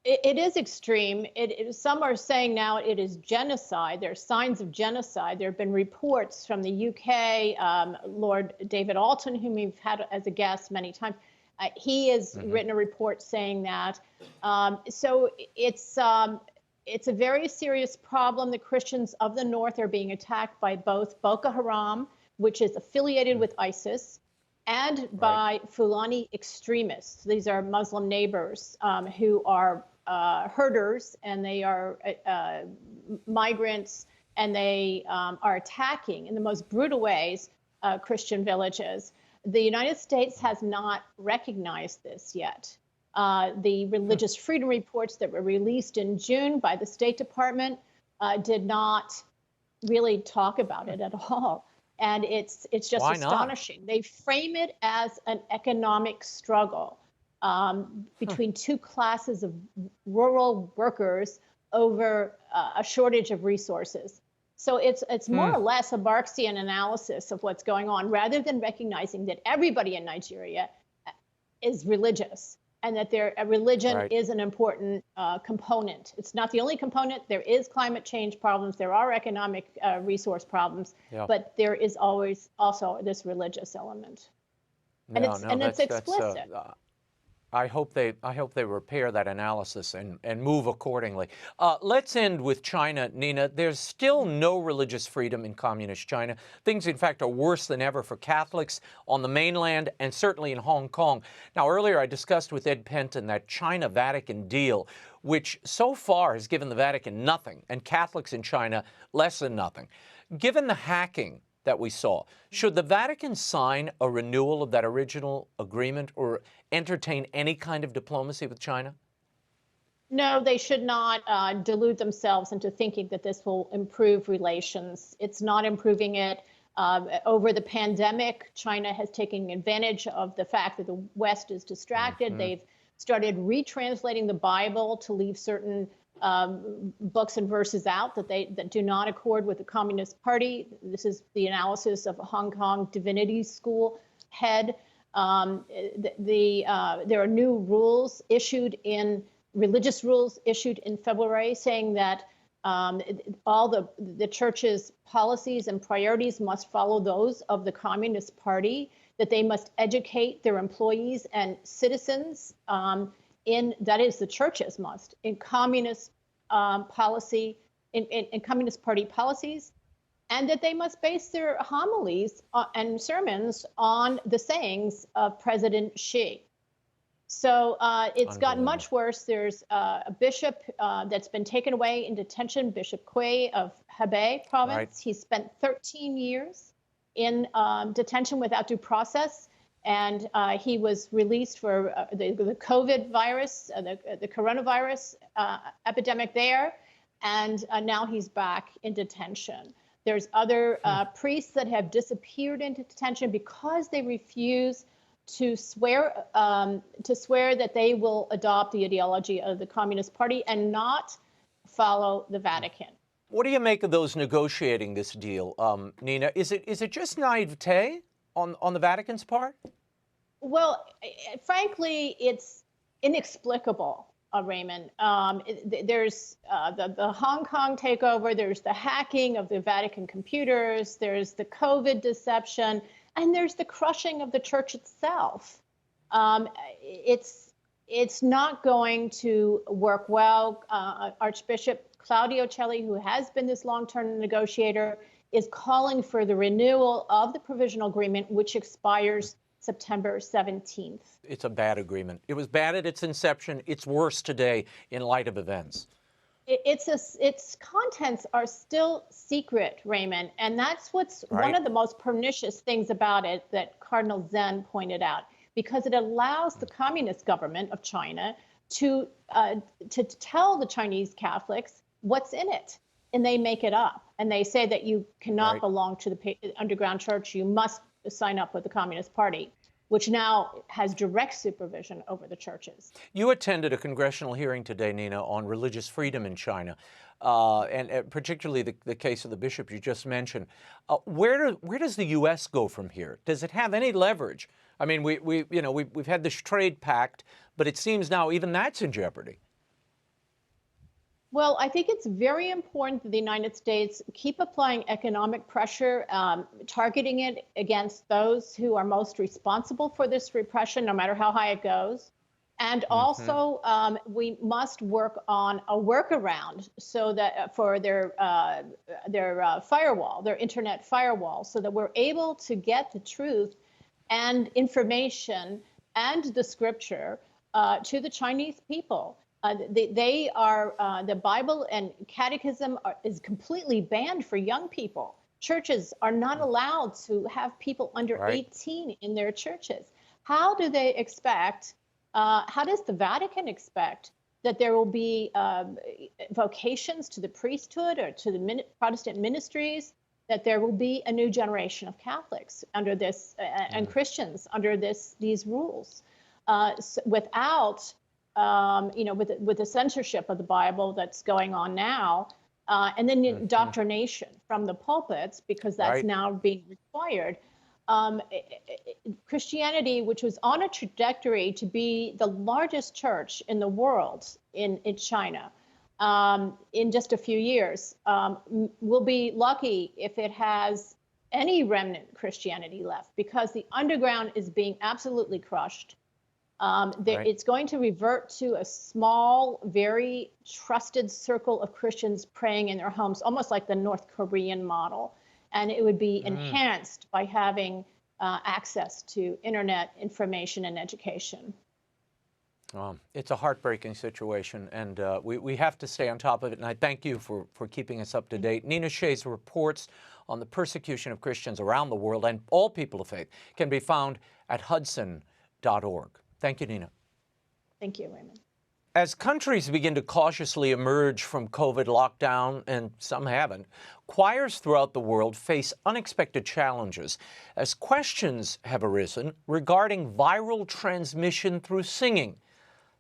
It is extreme. Some are saying now it is genocide. There are signs of genocide. There have been reports from the UK, Lord David Alton, whom we've had as a guest many times. He has written a report saying that. So it's a very serious problem. The Christians of the north are being attacked by both Boko Haram, which is affiliated with ISIS, and by Fulani extremists. These are Muslim neighbors who are herders, and they are migrants, and they are attacking in the most brutal ways Christian villages. The United States has not recognized this yet. The religious freedom reports that were released in June by the State Department did not really talk about it at all. And it's just Why not? astonishing. They frame it as an economic struggle between two classes of rural workers over a shortage of resources. So it's more or less a Marxian analysis of what's going on, rather than recognizing that everybody in Nigeria is religious and that their religion is an important component. It's not the only component. There is climate change problems. There are economic resource problems, but there is always also this religious element. And it's explicit. I hope they repair that analysis and move accordingly. Let's end with China, Nina. There's still no religious freedom in communist China. Things, in fact, are worse than ever for Catholics on the mainland and certainly in Hong Kong. Now, earlier I discussed with Ed Pentin that China-Vatican deal, which so far has given the Vatican nothing and Catholics in China less than nothing. Given the hacking that we saw, should the Vatican sign a renewal of that original agreement or entertain any kind of diplomacy with China? No, they should not delude themselves into thinking that this will improve relations. It's not improving it. Over the pandemic, China has taken advantage of the fact that the West is distracted. They've started retranslating the Bible to leave certain books and verses out that do not accord with the Communist Party. This is the analysis of a Hong Kong Divinity School head. There are new rules issued religious rules issued in February, saying that all the church's policies and priorities must follow those of the Communist Party, that they must educate their employees and citizens that is, the churches must, in communist policy, in Communist Party policies, and that they must base their homilies and sermons on the sayings of President SHEA. So it's gotten much worse. There's a bishop that's been taken away in detention, Bishop Kui of Hebei province. He spent 13 years in detention without due process. And he was released for the COVID virus, the coronavirus epidemic there. And now he's back in detention. There's other priests that have disappeared into detention because they refuse to swear that they will adopt the ideology of the Communist Party and not follow the Vatican. What do you make of those negotiating this deal, Nina? Is it just naivete on the Vatican's part? Well, frankly, it's inexplicable, Raymond. There's the Hong Kong takeover, there's the hacking of the Vatican computers, there's the COVID deception, and there's the crushing of the church itself. It's not going to work well. Archbishop Claudio Celli, who has been this long-term negotiator, is calling for the renewal of the provisional agreement, which expires September 17th. It's a bad agreement. It was bad at its inception. It's worse today in light of events. Its contents are still secret, Raymond, and that's what's one of the most pernicious things about it that Cardinal Zen pointed out, because it allows the communist government of China to tell the Chinese Catholics what's in it, and they make it up, and they say that you cannot belong to the underground church, you must sign up with the Communist Party, which now has direct supervision over the churches. You attended a congressional hearing today, Nina, on religious freedom in China, and particularly the case of the bishop you just mentioned. Where does the U.S. go from here? Does it have any leverage? I mean, we've had this trade pact, but it seems now even that's in jeopardy. Well, I think it's very important that the United States keep applying economic pressure, targeting it against those who are most responsible for this repression, no matter how high it goes. And also, we must work on a workaround so that for their firewall, their internet firewall, so that we're able to get the truth and information and the scripture to the Chinese people. The Bible and catechism is completely banned for young people. Churches are not allowed to have people under 18 in their churches. How do they expect, how does the Vatican expect that there will be vocations to the priesthood or to the Protestant ministries, that there will be a new generation of Catholics under this and Christians under these rules, without with the censorship of the Bible that's going on now, and then indoctrination from the pulpits, because that's now being required. Christianity, which was on a trajectory to be the largest church in the world in China in just a few years, will be lucky if it has any remnant Christianity left, because the underground is being absolutely crushed. It's going to revert to a small, very trusted circle of Christians praying in their homes, almost like the North Korean model. And it would be enhanced by having access to internet information and education. It's a heartbreaking situation, and we have to stay on top of it, and I thank you for keeping us up to date. Nina Shea's reports on the persecution of Christians around the world and all people of faith can be found at hudson.org. Thank you, Nina. Thank you, Raymond. As countries begin to cautiously emerge from COVID lockdown, and some haven't, choirs throughout the world face unexpected challenges as questions have arisen regarding viral transmission through singing.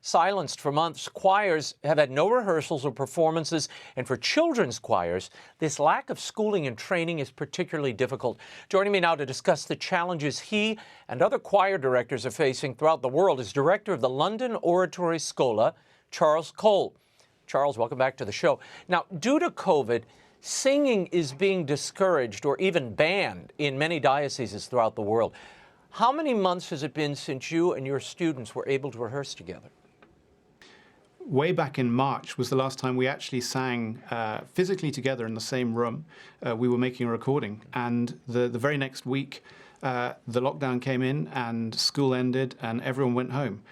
Silenced for months, choirs have had no rehearsals or performances, and for children's choirs, this lack of schooling and training is particularly difficult. Joining me now to discuss the challenges he and other choir directors are facing throughout the world is director of the London Oratory Schola, Charles Cole. Charles, welcome back to the show. Now, due to COVID, singing is being discouraged or even banned in many dioceses throughout the world. How many months has it been since you and your students were able to rehearse together? Way back in March was the last time we actually sang physically together in the same room. We were making a recording, and the very next week, the lockdown came in and school ended and everyone went home.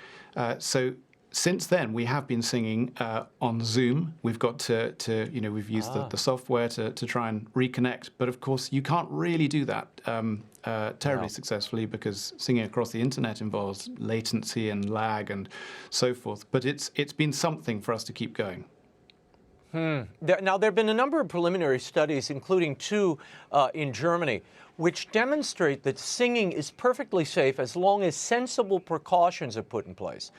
So since then, we have been singing on Zoom. We've got we've used the software to try and reconnect. But of course, you can't really do that terribly successfully, because singing across the internet involves latency and lag and so forth. But it's been something for us to keep going. Now, there have been a number of preliminary studies, including two in Germany, which demonstrate that singing is perfectly safe as long as sensible precautions are put in place.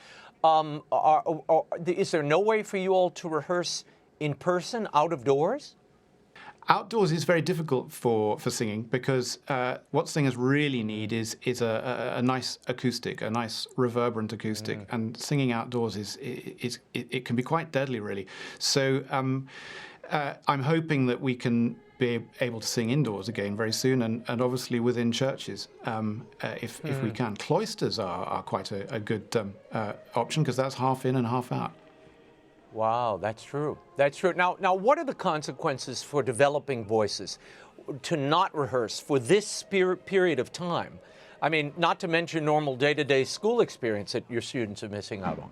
Is there no way for you all to rehearse in person, out of doors? Outdoors is very difficult for singing, because what singers really need is a nice acoustic, a nice reverberant acoustic, and singing outdoors it can be quite deadly, really. So I'm hoping that we can be able to sing indoors again very soon, and obviously within churches, if we can. Cloisters are quite a good option, because that's half in and half out. Wow, that's true. That's true. Now, what are the consequences for developing voices to not rehearse for this period of time? I mean, not to mention normal day-to-day school experience that your students are missing out on.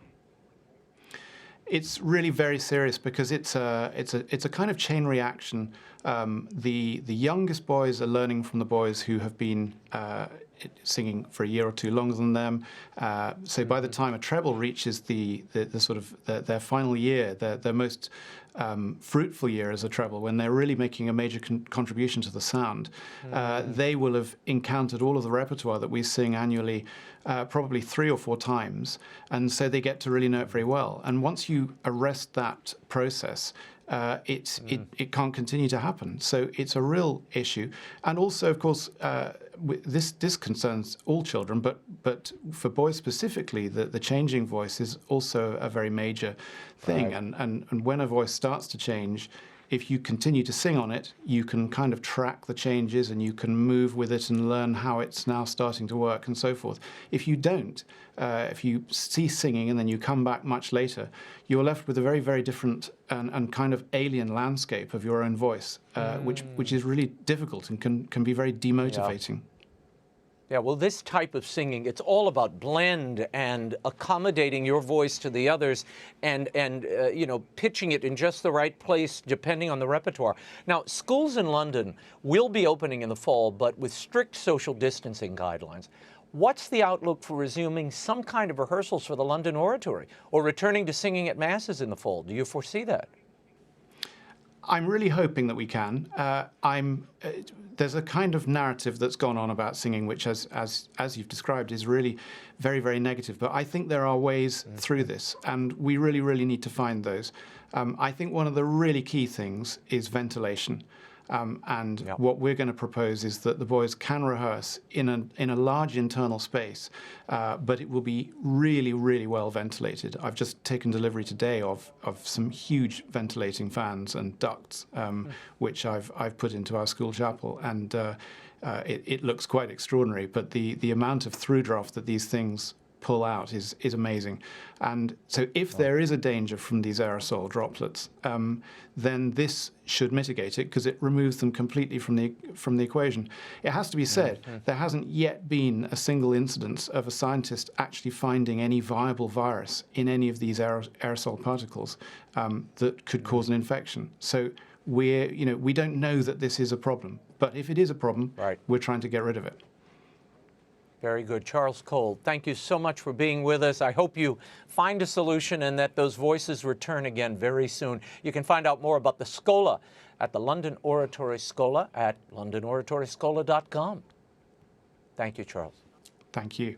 It's really very serious, because it's a kind of chain reaction. The youngest boys are learning from the boys who have been singing for a year or two longer than them. So by the time a treble reaches the sort of their final year, their most fruitful year as a treble, when they're really making a major contribution to the sound, they will have encountered all of the repertoire that we sing annually, probably 3 or 4 times, and so they get to really know it very well. And once you arrest that process, it can't continue to happen. So it's a real issue. And also, of course, this concerns all children, but for boys specifically, the changing voice is also a very major thing. Right. And when a voice starts to change, if you continue to sing on it, you can kind of track the changes, and you can move with it and learn how it's now starting to work and so forth. If you don't, if you cease singing and then you come back much later, you're left with a very, very different and kind of alien landscape of your own voice, which is really difficult and can be very demotivating. Yeah, well, this type of singing, it's all about blend and accommodating your voice to the others, and pitching it in just the right place depending on the repertoire. Now, schools in London will be opening in the fall, but with strict social distancing guidelines. What's the outlook for resuming some kind of rehearsals for the London Oratory or returning to singing at masses in the fall? Do you foresee that? I'm really hoping that we can. There's a kind of narrative that's gone on about singing, which, as you've described, is really very, very negative. But I think there are ways through this, and we really, really need to find those. I think one of the really key things is ventilation. What we're going to propose is that the boys can rehearse in a large internal space, but it will be really, really well ventilated. I've just taken delivery today of some huge ventilating fans and ducts, which I've put into our school chapel, and it looks quite extraordinary. But the amount of through draft that these things pull out is amazing. And so if there is a danger from these aerosol droplets, then this should mitigate it because it removes them completely from the equation. It has to be said, there hasn't yet been a single incidence of a scientist actually finding any viable virus in any of these aerosol particles that could cause an infection. So we don't know that this is a problem, but if it is a problem, we're trying to get rid of it. Very good. Charles Cole, thank you so much for being with us. I hope you find a solution and that those voices return again very soon. You can find out more about the Schola at the London Oratory Schola at londonoratoryschola.com. Thank you, Charles. Thank you.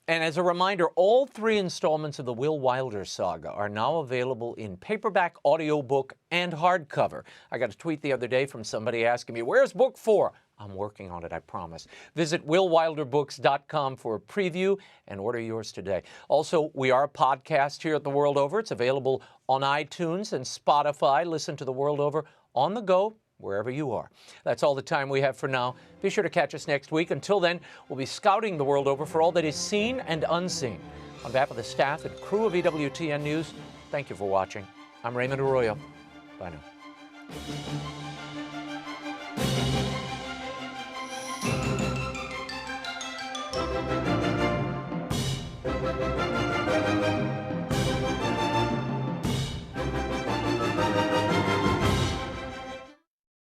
And as a reminder, all 3 installments of the Will Wilder saga are now available in paperback, audiobook, and hardcover. I got a tweet the other day from somebody asking me, where's book 4? I'm working on it, I promise. Visit willwilderbooks.com for a preview and order yours today. Also, we are a podcast here at The World Over. It's available on iTunes and Spotify. Listen to The World Over on the go, wherever you are. That's all the time we have for now. Be sure to catch us next week. Until then, we'll be scouting the world over for all that is seen and unseen. On behalf of the staff and crew of EWTN News, thank you for watching. I'm Raymond Arroyo. Bye now.